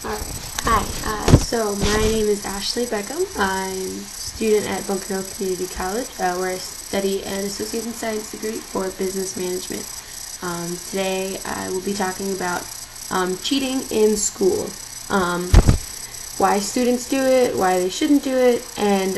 Alright, hi. So my name is Ashley Beckham. I'm a student at Bunker Hill Community College, where I study an Associate in Science degree for Business Management. Today I will be talking about cheating in school, why students do it, why they shouldn't do it, and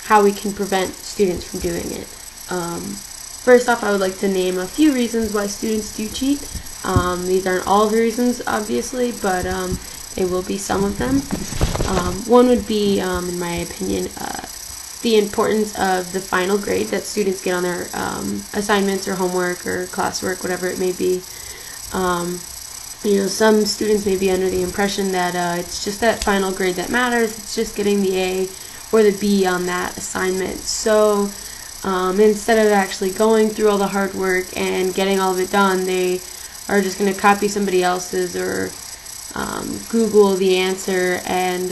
how we can prevent students from doing it. First off, I would like to name a few reasons why students do cheat. These aren't all the reasons, obviously, but they will be some of them. One would be, in my opinion, the importance of the final grade that students get on their assignments or homework or classwork, whatever it may be. Some students may be under the impression that it's just that final grade that matters. It's just getting the A or the B on that assignment. So instead of actually going through all the hard work and getting all of it done, they are just going to copy somebody else's or Google the answer and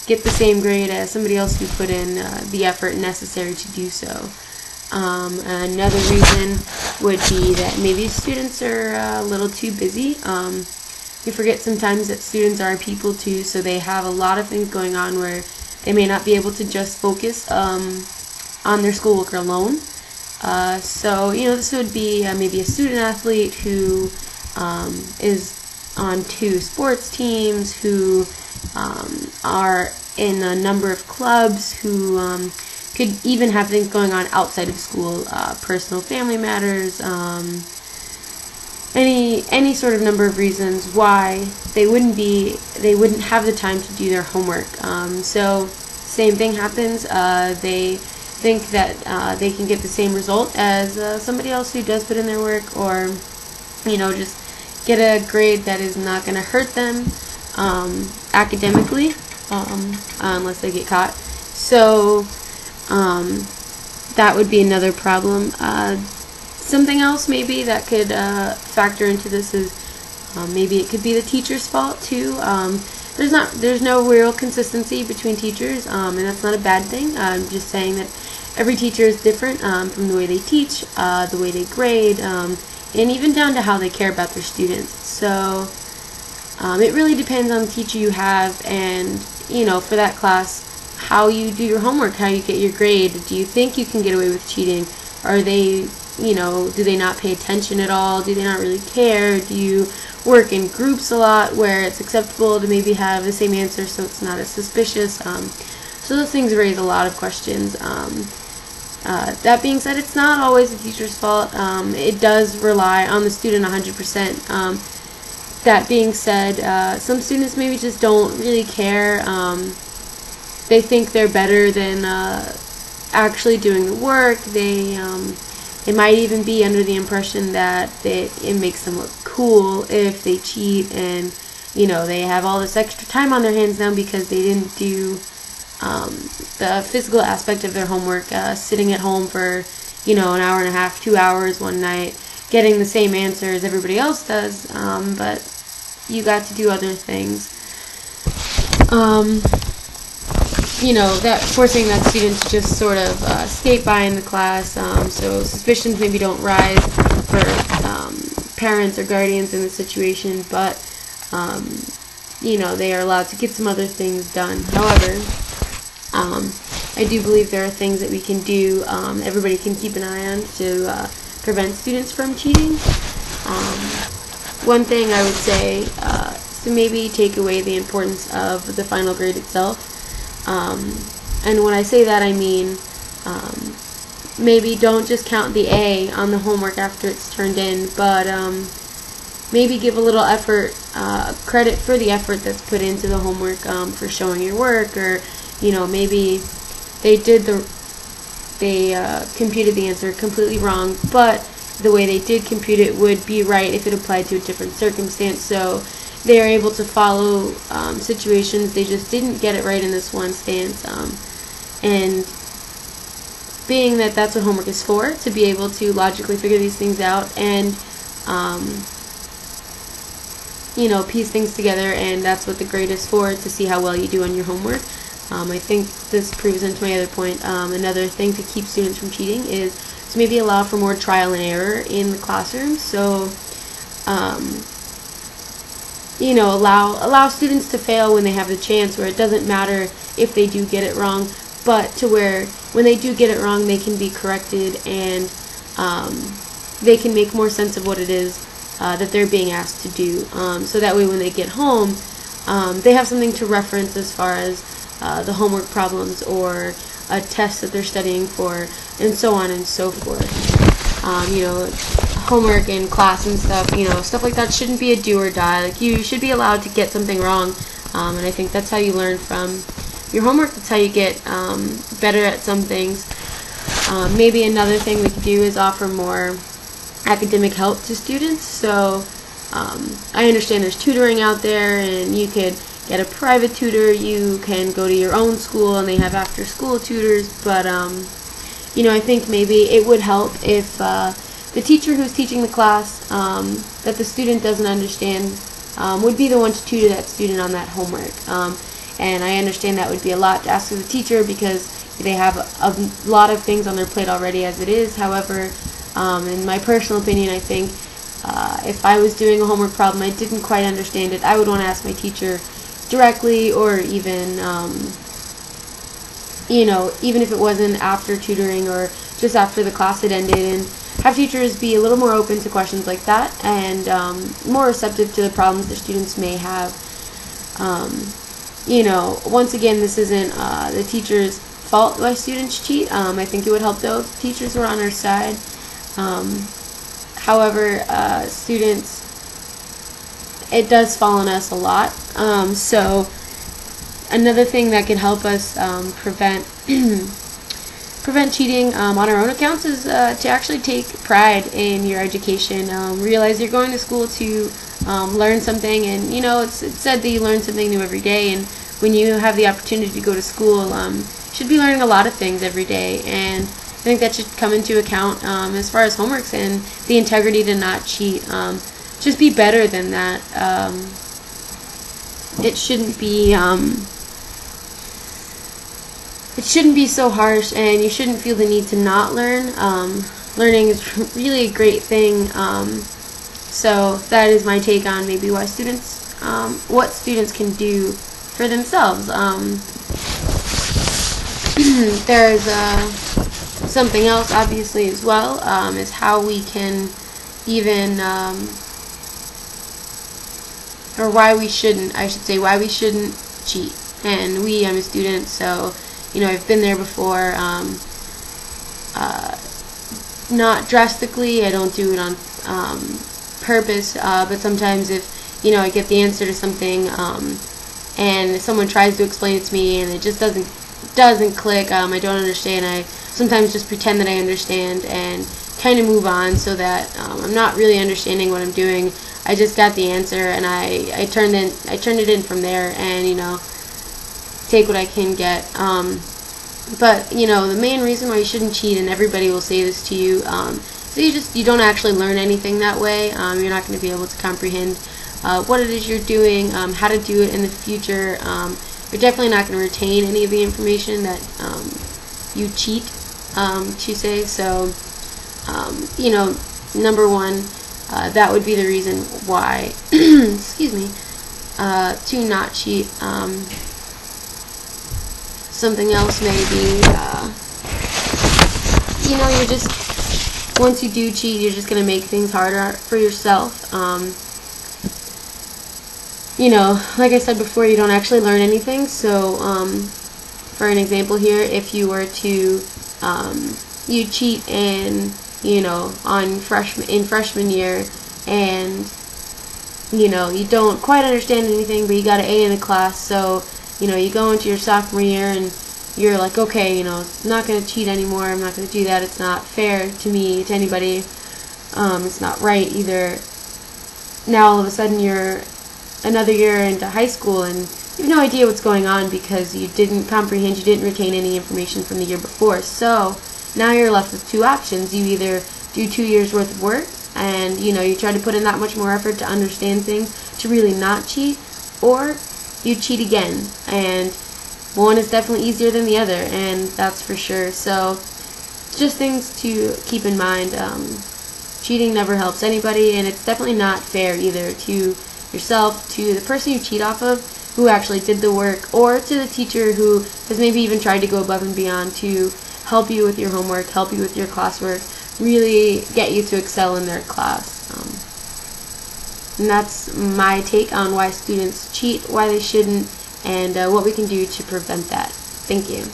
get the same grade as somebody else who put in the effort necessary to do so. Another reason would be that maybe students are a little too busy. We forget sometimes that students are people too, so they have a lot of things going on where they may not be able to just focus on their schoolwork alone. This would be maybe a student athlete who is on 2 sports teams, who are in a number of clubs, who could even have things going on outside of school, personal family matters, any sort of number of reasons why they wouldn't have the time to do their homework. Same thing happens. They think that they can get the same result as somebody else who does put in their work, or just get a grade that is not going to hurt them academically, unless they get caught. So that would be another problem. Something else maybe that could factor into this is maybe it could be the teacher's fault too. There's no real consistency between teachers, and that's not a bad thing. I'm just saying that every teacher is different, from the way they teach, the way they grade, and even down to how they care about their students. So it really depends on the teacher you have, and for that class, how you do your homework, how you get your grade. Do you think you can get away with cheating? Are they, do they not pay attention at all? Do they not really care? Do you work in groups a lot where it's acceptable to maybe have the same answer so it's not as suspicious? So those things raise a lot of questions. That being said, it's not always the teacher's fault. It does rely on the student 100%. That being said, some students maybe just don't really care. They think they're better than actually doing the work. They might even be under the impression that it makes them look cool if they cheat, and they have all this extra time on their hands now because they didn't do the physical aspect of their homework, sitting at home for an hour and a half, 2 hours one night, getting the same answer as everybody else does, but you got to do other things. That forcing that student to just sort of skate by in the class, so suspicions maybe don't rise for parents or guardians in the situation, but they are allowed to get some other things done. However, I do believe there are things that we can do, everybody can keep an eye on to prevent students from cheating. One thing I would say is to maybe take away the importance of the final grade itself. And when I say that, I mean maybe don't just count the A on the homework after it's turned in, but maybe give a little effort, credit for the effort that's put into the homework, for showing your work, or maybe they computed the answer completely wrong, but the way they did compute it would be right if it applied to a different circumstance. So they are able to follow situations. They just didn't get it right in this one stance, and being that that's what homework is for, to be able to logically figure these things out and piece things together, and that's what the grade is for, to see how well you do on your homework. I think this proves into my other point. Another thing to keep students from cheating is to maybe allow for more trial and error in the classroom. So allow students to fail when they have the chance, where it doesn't matter if they do get it wrong, but to where when they do get it wrong, they can be corrected, and they can make more sense of what it is that they're being asked to do. So that way when they get home, they have something to reference as far as the homework problems or a test that they're studying for, and so on and so forth. Homework in class and stuff, stuff like that shouldn't be a do or die. Like, you should be allowed to get something wrong, and I think that's how you learn from your homework. That's how you get better at some things. Maybe another thing we could do is offer more academic help to students. So I understand there's tutoring out there, and you could get a private tutor. You can go to your own school, and they have after-school tutors. But I think maybe it would help if the teacher who's teaching the class that the student doesn't understand would be the one to tutor that student on that homework. And I understand that would be a lot to ask of the teacher, because they have a lot of things on their plate already as it is. However, in my personal opinion, I think if I was doing a homework problem, I didn't quite understand it, I would want to ask my teacher directly, or even even if it wasn't after tutoring or just after the class had ended, and have teachers be a little more open to questions like that, and more receptive to the problems that students may have. Once again, this isn't the teacher's fault why students cheat. I think it would help though if teachers were on our side. However, students, it does fall on us a lot. So another thing that could help us prevent cheating on our own accounts is to actually take pride in your education. Realize you're going to school to learn something, and it's said that you learn something new every day, and when you have the opportunity to go to school, you should be learning a lot of things every day, and I think that should come into account as far as homeworks and the integrity to not cheat. Just be better than that. It shouldn't be so harsh, and you shouldn't feel the need to not learn. Learning is really a great thing. So that is my take on maybe why students, what students can do for themselves. There's something else, obviously, as well, is how we can even, or why we shouldn't, I should say, why we shouldn't cheat. And I'm a student, so I've been there before. Not drastically, I don't do it on purpose, but sometimes if I get the answer to something, and someone tries to explain it to me and it just doesn't click, I don't understand, I sometimes just pretend that I understand and kind of move on, so that I'm not really understanding what I'm doing. I just got the answer, and I turned it in from there, and take what I can get. But the main reason why you shouldn't cheat, and everybody will say this to you, so you don't actually learn anything that way. You're not going to be able to comprehend what it is you're doing, how to do it in the future. You're definitely not going to retain any of the information that you cheat to say. So number one, that would be the reason why excuse me, to not cheat. Something else may be, you're just, once you do cheat, you're just going to make things harder for yourself. Like I said before, you don't actually learn anything. So, for an example here, if you were to, you cheat in, in freshman year, and, you don't quite understand anything, but you got an A in the class, so you go into your sophomore year and you're like, okay, I'm not going to cheat anymore, I'm not going to do that, it's not fair to me, to anybody, it's not right either. Now all of a sudden you're another year into high school and you have no idea what's going on because you didn't comprehend, you didn't retain any information from the year before. So now you're left with two options. You either do 2 years worth of work and you try to put in that much more effort to understand things to really not cheat, or you cheat again, and one is definitely easier than the other, and that's for sure. So just things to keep in mind. Cheating never helps anybody, and it's definitely not fair either to yourself, to the person you cheat off of who actually did the work, or to the teacher who has maybe even tried to go above and beyond to help you with your homework, help you with your classwork, really get you to excel in their class. And that's my take on why students cheat, why they shouldn't, and what we can do to prevent that. Thank you.